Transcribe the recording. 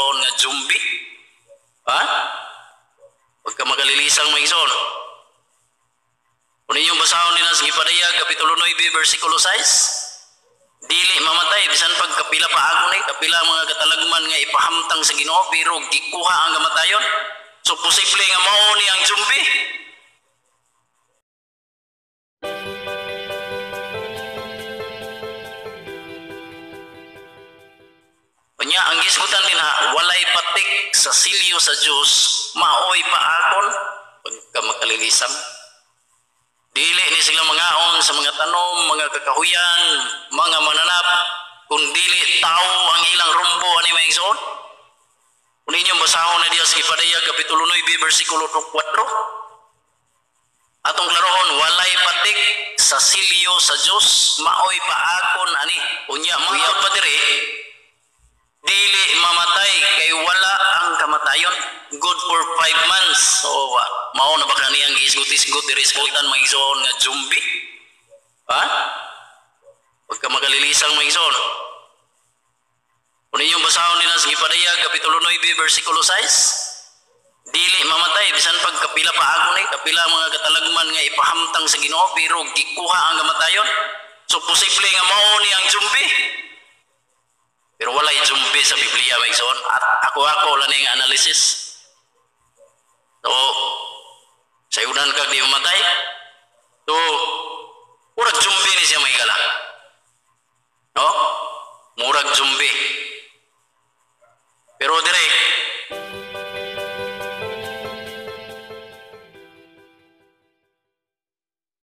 maigsoon nga zombie. Ha? Pagka magalilisang maigsoon. Kung inyong basahon din sa Gipadayag, Kapitulo 9, versikulo 6, dili mamatay, bisan pag kapila pa ako ni, kapila mga katalagman nga ipahamtang sa Ginoo, pero gikuha ang kamatayon. So, posible nga mao ni ang zombie. Kanya, ang gisgutan din ha, walay patik sa silyo sa Diyos, maoy paakon, pagka makalilisang. Dili ni sila mangaon sa mga tanom, mga kakahuyan, mga mananap, kung dili tao ang ilang rumbo ani maigsoon. Kung inyong basahon na diya sa Gipadayag, Kapitulo 9, versikulo 4, atong klarohon, walay patik sa silyo sa Diyos, maoy paakon ani. Unya, mga padiri, dili mamatay kay wala ang kamatayon. Good for 5 months. So, mao na ba kaniyang giisgot-isgot dirisgutan maigsoon nga zombie? Ha? Pagka magalilisang maigsoon. Kung inyong basahon din sa Gipadayag, Kapitulo 9, versikulo 6, dili mamatay, bisan pag kapila pa ako ni, kapila mga katalagman nga ipahamtang sa Ginoo, pero gikuha ang kamatayon. So, posible nga mao ni ang zombie. Pero walay zombie sa Biblia, maigsoon. At ako lang yung analysis. So, sa unan kag di mamatay,